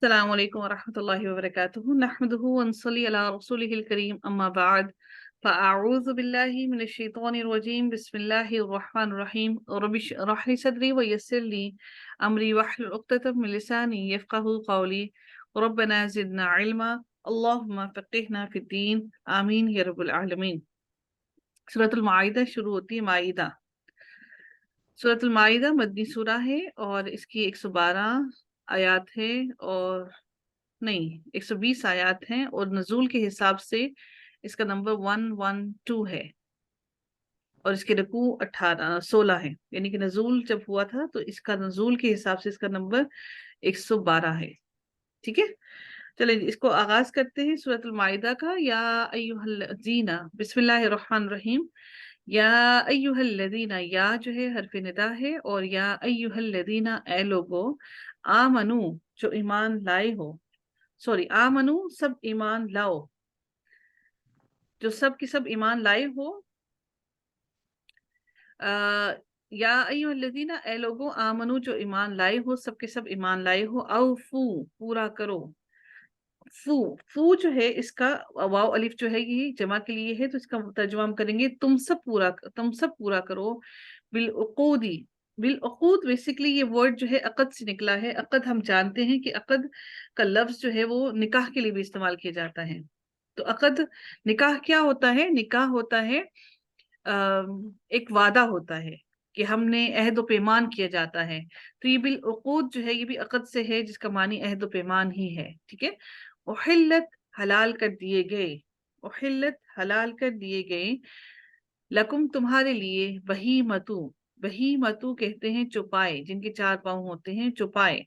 السلام علیکم ورحمۃ اللہ وبرکاتہ نحمده ونصلی علی رسوله الکریم اما بعد فاعوذ باللہ من الشیطان الرجیم بسم اللہ الرحمن الرحیم رب اشرح لی صدری ویسر لی امری واحلل عقدۃ من لسانی یفقهوا قولی ربنا زدنا علما اللہم فقہنا فی الدین آمین یا رب العالمین۔ سورۃ المائدہ شروع ہوتی ہے مائدہ۔ سورۃ المائدہ مدنی سورہ ہے اور اس کی 112 آیات ہے، اور نہیں 120 آیات ہیں، اور نزول کے حساب سے اس کا نمبر 112 ہے، اور اس کے رکوع 16 ہے، یعنی کہ نزول جب ہوا تھا تو اس کا نزول کے حساب سے اس کا نمبر 112 ہے۔ ٹھیک ہے، چلیں اس کو آغاز کرتے ہیں سورۃ المائدہ کا۔ یا ایھا الذین، بسم اللہ الرحمن الرحیم۔ یا ایھا الذین، یا جو ہے حرف ندا ہے، اور یا ایھا الذین، اے لوگو، آمنو جو ایمان لائے ہو، آمنو سب ایمان لاؤ، جو سب کی سب ایمان لائے ہو۔ یا ایھا الذین، اے لوگو، آمنو جو ایمان لائے ہو، سب کے سب ایمان لائے ہو، اوفو پورا کرو۔ فو جو ہے اس کا واو الف جو ہے یہ جمع کے لیے ہے، تو اس کا ترجمہ ہم کریں گے تم سب پورا کرو۔ بالعقودی، بالعقود بیسیکلی یہ ورڈ جو ہے عقد سے نکلا ہے۔ عقد ہم جانتے ہیں کہ عقد کا لفظ جو ہے وہ نکاح کے لیے بھی استعمال کیا جاتا ہے۔ تو عقد، نکاح کیا ہوتا ہے؟ نکاح ہوتا ہے ایک وعدہ ہوتا ہے کہ ہم نے عہد و پیمان کیا جاتا ہے۔ تو یہ بالعقود جو ہے یہ بھی عقد سے ہے، جس کا معنی عہد و پیمان ہی ہے۔ ٹھیک ہے، احلت حلال کر دیے گئے، احلت حلال کر دیے گئے، لکم تمہارے لیے، بہیمتو، بہیمتو کہتے ہیں چوپائے، جن کے 4 پاؤں ہوتے ہیں، چوپائے،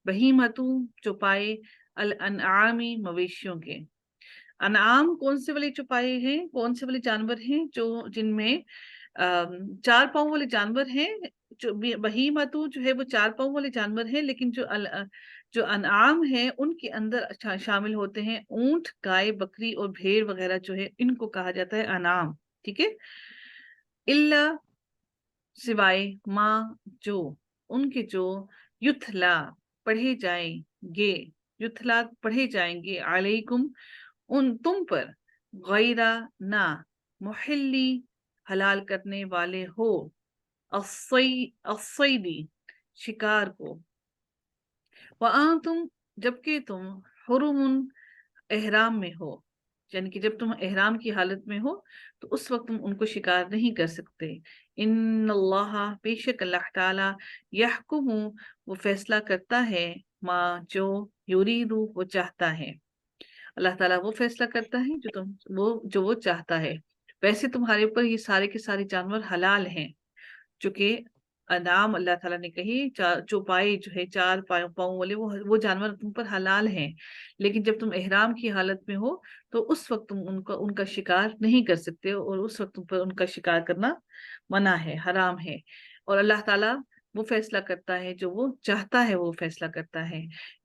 بہیمتو چوپائے، الانعامی مویشیوں کے۔ انعام کون سے والے چوپائے ہیں، کون سے والے جانور ہیں؟ جو جن میں 4 پاؤں والے جانور ہیں۔ جو بہیمتو جو ہے وہ 4 پاؤں والے جانور ہیں، لیکن جو انعام ہیں ان کے اندر شامل ہوتے ہیں اونٹ، گائے، بکری اور بھیڑ وغیرہ جو ہے، ان کو کہا جاتا ہے انعام۔ ٹھیک ہے، الا سوائے، ماں جو، ان کے جو، یتھلا پڑھے جائیں گے، یتھلا پڑھے جائیں گے، علیکم ان تم پر، غیرہ نہ، محلی حلال کرنے والے ہو، الصیدی شکار کو، وانتم جبکہ تم، حرم احرام میں ہو، یعنی کہ جب تم احرام کی حالت میں ہو تو اس وقت تم ان کو شکار نہیں کر سکتے۔ ان اللہ، بے شک اللہ تعالی، یحکم وہ فیصلہ کرتا ہے، ما جو، یریدو وہ چاہتا ہے۔ اللہ تعالیٰ وہ فیصلہ کرتا ہے جو وہ چاہتا ہے۔ ویسے تمہارے اوپر یہ سارے کے سارے جانور حلال ہیں، چونکہ انعام اللہ تعالیٰ نے کہی، چوپائے جو ہے 4 پاؤں والے، وہ جانور تم پر حلال ہیں، لیکن جب تم احرام کی حالت میں ہو تو اس وقت تم ان کا شکار نہیں کر سکتے، اور اس وقت تم پر ان کا شکار کرنا منع ہے، حرام ہے۔ اور اللہ تعالیٰ وہ فیصلہ کرتا ہے جو وہ چاہتا ہے، وہ فیصلہ کرتا ہے۔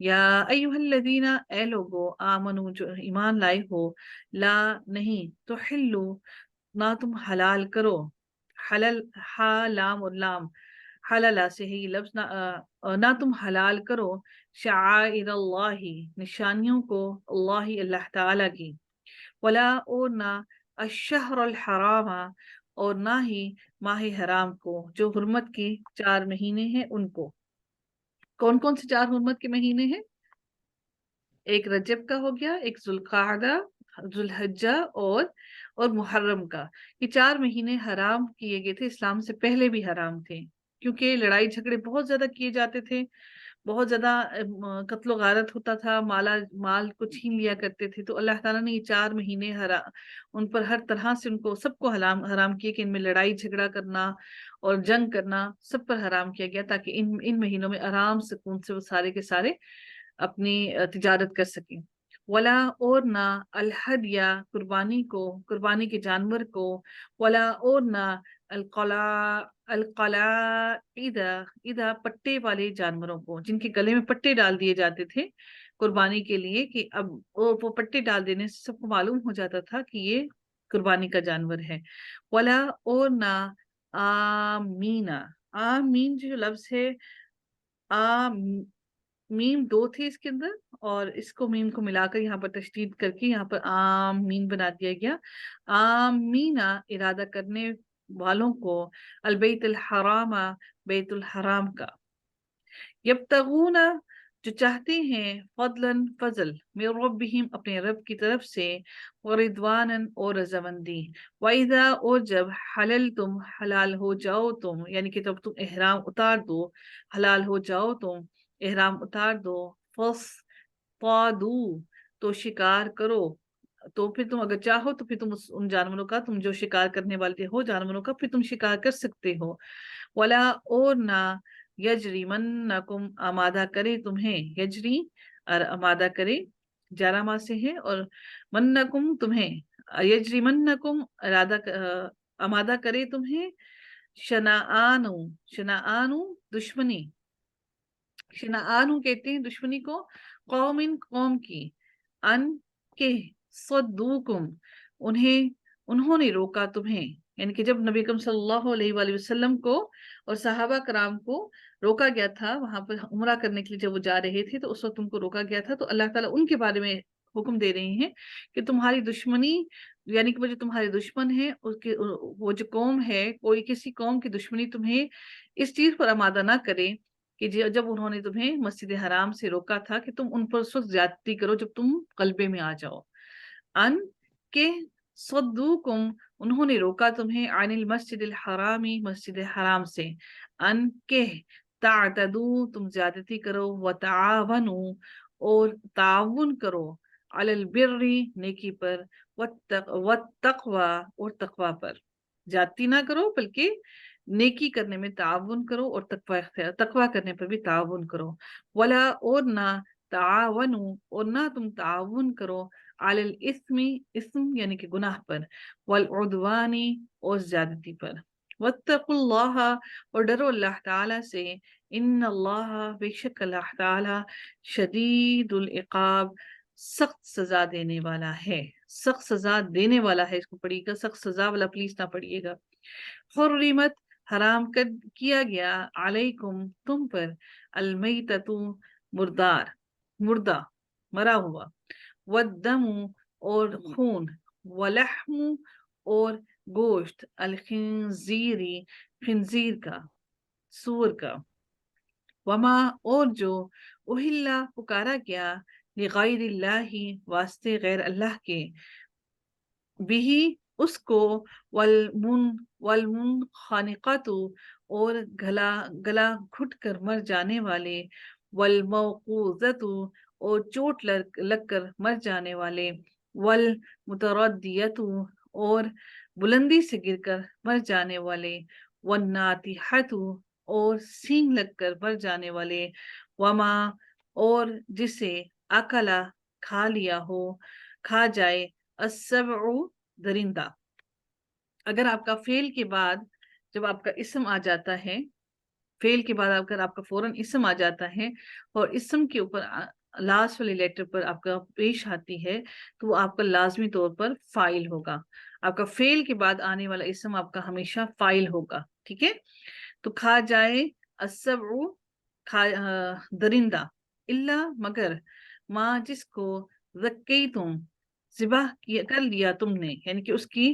یا ایھا الذین، اے لوگو، آمنو جو ایمان لائے ہو، لا نہیں، تو حلو نہ تم حلال کرو، حلل، ہا لام اور لام، حلالہ سے ہے یہ لفظ، نہ تم حلال کرو، شعائر اللہ نشانیوں کو، اللہ تعالیٰ کی، ولا اور نہ، الشہر الحرام اور نہ ہی ماہ حرام کو، جو حرمت کے 4 مہینے ہیں ان کو۔ کون کون سے 4 حرمت کے مہینے ہیں؟ ایک رجب کا ہو گیا، ایک ذوالقعدہ، ذوالحجہ اور محرم کا۔ یہ 4 مہینے حرام کیے گئے تھے، اسلام سے پہلے بھی حرام تھے، کیونکہ لڑائی جھگڑے بہت زیادہ کیے جاتے تھے، بہت زیادہ قتل و غارت ہوتا تھا، مال کو چھین لیا کرتے تھے۔ تو اللہ تعالیٰ نے یہ 4 مہینے ان پر ہر طرح سے ان کو سب کو حرام کیے، کہ ان میں لڑائی جھگڑا کرنا اور جنگ کرنا سب پر حرام کیا گیا، تاکہ ان مہینوں میں آرام سکون سے وہ سارے کے سارے اپنی تجارت کر سکیں۔ ولا اور نہ، الہدیہ قربانی کو، قربانی کے جانور کو، ولا اور نہ، القلائد پٹے والے جانوروں کو، جن کے گلے میں پٹے ڈال دیے جاتے تھے قربانی کے لیے، کہ اب وہ پٹے ڈال دینے سے سب کو معلوم ہو جاتا تھا کہ یہ قربانی کا جانور ہے۔ ولا اور نہ، آمین، آمین جو لفظ ہے، میم دو تھے اس کے اندر، اور اس کو میم کو ملا کر یہاں پر تشدید کر کے یہاں پر آمین بنا دیا گیا. آمینا ارادہ کرنے والوں کو، البیت الحرام بیت الحرام کا. یبتغون جو چاہتے ہیں، فضلاً فضل، من ربہم اپنے رب کی طرف سے، ورضواناً اور رضامندی. وَإِذَا اور جب حللتم حلال ہو جاؤ تم، یعنی کہ جب تم احرام اتار دو، حلال ہو جاؤ تم، احرام اتار دو، فاصطادوا تو شکار کرو. تو پھر تم اگر چاہو تو پھر تم ان جانوروں کا، تم جو شکار کرنے والے ہو جانوروں کا، پھر تم شکار کر سکتے ہو. ولا اور نہ یجریمنکم آمادہ کرے تمہیں، یجری اور آمادہ کرے جارما سے ہے، اور منکم تمہیں، یجریمنکم آمادہ کرے تمہیں، شنآنو، شنآنو دشمنی، شنآنو کہتے ہیں دشمنی کو، قوم کی، ان کے، صدوکم انہوں نے روکا تمہیں. یعنی کہ جب نبی اکرم صلی اللہ علیہ وآلہ وسلم کو اور صحابہ کرام کو روکا گیا تھا وہاں پر عمرہ کرنے کے لیے، جب وہ جا رہے تھے تو اس وقت ان کو روکا گیا تھا، تو اللہ تعالیٰ ان کے بارے میں حکم دے رہے ہیں کہ تمہاری دشمنی، یعنی کہ وہ جو تمہارے دشمن ہیں وہ جو قوم ہے، کوئی کسی قوم کی دشمنی تمہیں اس چیز پر آمادہ نہ کرے کہ جب انہوں نے تمہیں مسجد حرام سے روکا تھا کہ تم ان پر اس وقت زیادتی کرو جب تم قلبے میں آ جاؤ. ان کے، صدوکم انہوں نے روکا تمہیں، عن المسجد الحرامی مسجد حرام سے، ان کے، تعتدو تم زیادتی کرو، وتعاونو اور تعاون کرو، علی البر نیکی پر، والتقوی اور تقوی پر. زیادتی نہ کرو بلکہ نیکی کرنے میں تعاون کرو، اور تقوی کرنے پر بھی تعاون کرو. ولا اور نہ، تعاونو اور نہ تم تعاون کرو، علی الاسم اسم یعنی کہ گناہ پر، والعدوانی اور زیادتی پر. واتقوا اللہ اور ڈرو اللہ تعالیٰ سے، ان اللہ بے شک اللہ تعالیٰ شدید العقاب سخت سزا دینے والا ہے، سخت سزا دینے والا ہے. اس کو پڑھیے گا، سخت سزا والا پلیز نہ پڑھیے گا. حرمت حرام کر کیا گیا، علیکم تم پر، المیتۃ مردار، مردہ مرا ہوا، والدم اور خون، ولحم اور گوشت، الخنزیری خنزیر کا، سور کا، وما اور جو اہلا پکارا گیا، لغیر اللہ واسطے غیر اللہ کے، بھی اس کو، والمنخنقۃ اور گلا گھٹ کر مر جانے والے، والموقوذۃ اور چوٹ لگ کر مر جانے والے، والمتردیۃ اور بلندی سے گر کر مر جانے والے، والناطحۃ اور سینگ لگ کر مر جانے والے، وما اور جسے اکلا کھا لیا ہو، کھا جائے، السبع درندہ. اگر آپ کا فعل کے بعد جب آپ کا اسم آ جاتا ہے، فعل کے بعد اگر آپ کا فوراً اسم آ جاتا ہے اور اسم کے اوپر لاسٹ والے لیٹر پر آپ کا پیش آتی ہے تو وہ آپ کا لازمی طور پر فاعل ہوگا. آپ کا فعل کے بعد آنے والا اسم آپ کا ہمیشہ فاعل ہوگا. ٹھیک ہے، تو کھا جائے، السبع درندہ، الا مگر، ماں جس کو، ذکیتم ذبح کر لیا تم نے، یعنی کہ اس کی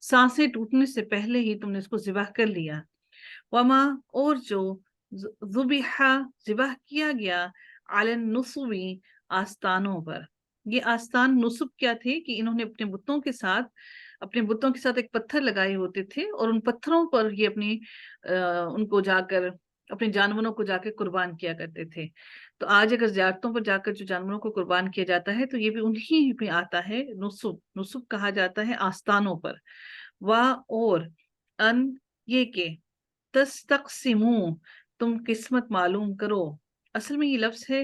سانسیں ٹوٹنے سے پہلے ہی تم نے اس کو ذبح کر لیا. وما اور جو، ذبح ذبح کیا گیا، علی النصب آستانوں پر. یہ آستان نصب کیا تھے کہ انہوں نے اپنے بتوں کے ساتھ ایک پتھر لگائے ہوتے تھے، اور ان پتھروں پر یہ ان کو جا کر اپنے جانوروں کو جا کے قربان کیا کرتے تھے. تو آج اگر زیارتوں پر جا کر جو جانوروں کو قربان کیا جاتا ہے تو یہ بھی انہی میں آتا ہے، نصب کہا جاتا ہے آستانوں پر. اور ان یہ کہ، تستقسموا تم قسمت معلوم کرو. اصل میں یہ لفظ ہے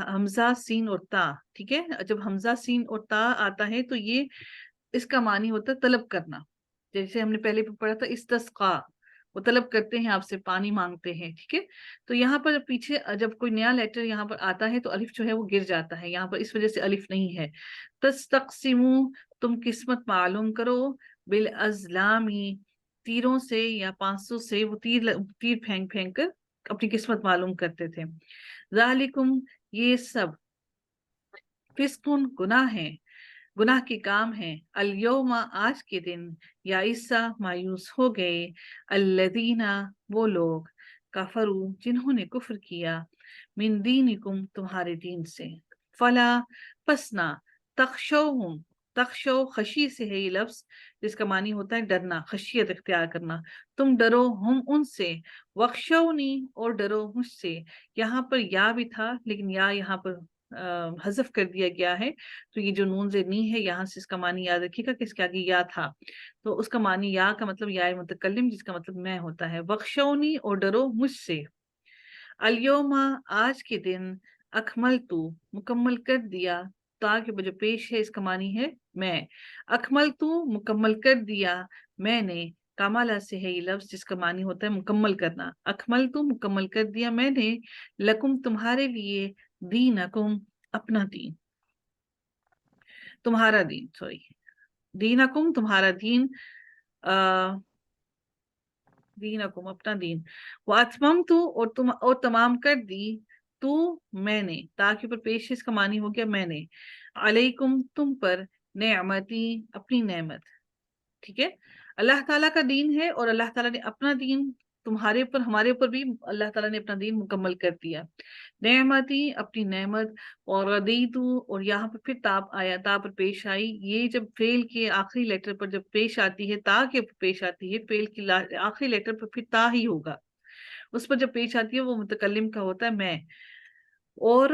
حمزہ سین اور تا. ٹھیک ہے، جب حمزہ سین اور تا آتا ہے تو یہ اس کا معنی ہوتا ہے طلب کرنا. جیسے ہم نے پہلے پڑھا تھا استسقا، وہ طلب کرتے ہیں، آپ سے پانی مانگتے ہیں. ٹھیک ہے، تو یہاں پر پیچھے جب کوئی نیا لیٹر یہاں پر آتا ہے تو الف جو ہے وہ گر جاتا ہے یہاں پر، اس وجہ سے الف نہیں ہے. تستقسموا تم قسمت معلوم کرو، بالازلامی تیروں سے یا پانسوں سے، وہ تیر پھینک کر اپنی قسمت معلوم کرتے تھے. ذالکم، یہ سب فسقن گناہ ہیں، گناہ کے کام ہیں. الیوم، آج کے دن، یا عیسیٰ مایوس ہو گئے. الذین، وہ لوگ، کفروا، جنہوں نے کفر کیا. من دینکم، تمہارے دین سے. فلا، پس نہ. تخشوہم، تخشو خشی سے ہے یہ لفظ، جس کا معنی ہوتا ہے ڈرنا، خشیت اختیار کرنا. تم ڈرو ہم ان سے. وخشونی، اور ڈرو مجھ سے. یہاں پر یا بھی تھا لیکن یا یہاں پر حذف کر دیا گیا ہے. تو یہ جو نون زیر ہے یہاں سے اس کا معنی یاد رکھیے گا کہ اس کے آگے یا تھا، تو اس کا معنی یا کا مطلب یا متکلم، جس کا مطلب میں ہوتا ہے. وخشونی، اور ڈرو مجھ سے. الیوم، آج کے دن، اکملتو، مکمل کر دیا. تاکہ جو پیش ہے اس کا معنی ہے میں. اکملتو، مکمل کر دیا میں نے. کاملا سے ہے یہ لفظ جس کا معنی ہوتا ہے مکمل کرنا. اکملتو، مکمل کر دیا میں نے. لکم، تمہارے لیے. دینکم، اپنا دین، تمہارا دین، سوری. دینکم، تمہارا دین. دینکم، اپنا دین. واتممتو، اور تمام کر دی. تو، میں نے. تاکہ پر پیش اس کا معنی ہو گیا میں نے. علیکم، تم پر. نعمتی، اپنی نعمت. ٹھیک ہے، اللہ تعالیٰ کا دین ہے اور اللہ تعالیٰ نے اپنا دین تمہارے اوپر، ہمارے اوپر بھی اللہ تعالیٰ نے اپنا دین مکمل کر دیا. نعمتی، اپنی نعمت. اور ردیتو، اور یہاں پر پھر تاب آیا، تا پر پیش آئی. یہ جب فعل کے آخری لیٹر پر جب پیش آتی ہے، تا کے پیش آتی ہے، فعل کی آخری لیٹر پر پھر تا ہی ہوگا. اس پر جب پیش آتی ہے وہ متکلم کا ہوتا ہے میں. اور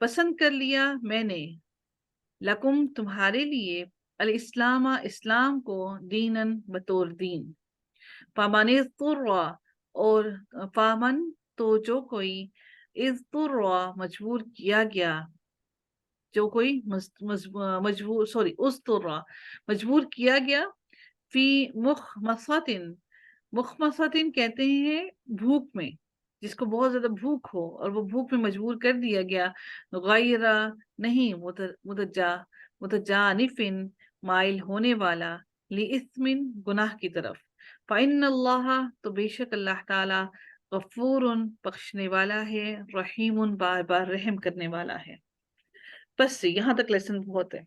پسند کر لیا میں نے. لکم، تمہارے لیے. الاسلام، اسلام کو. دینن، بطور دین. فامن اضطر، اور فامن، تو جو کوئی. اضطر، مجبور کیا گیا. جو کوئی مجبور، سوری، اضطر، مجبور کیا گیا. فی مخمصۃ، مخمصۃ کہتے ہیں بھوک میں، جس کو بہت زیادہ بھوک ہو اور وہ بھوک میں مجبور کر دیا گیا. غیر، نہیں. متجانف، مائل ہونے والا. لإثم، گناہ کی طرف. فإن اللہ، تو بے شک اللہ تعالی. غفور، بخشنے والا ہے. رحیم، بار بار رحم کرنے والا ہے. بس یہاں تک لیسن بہت ہے.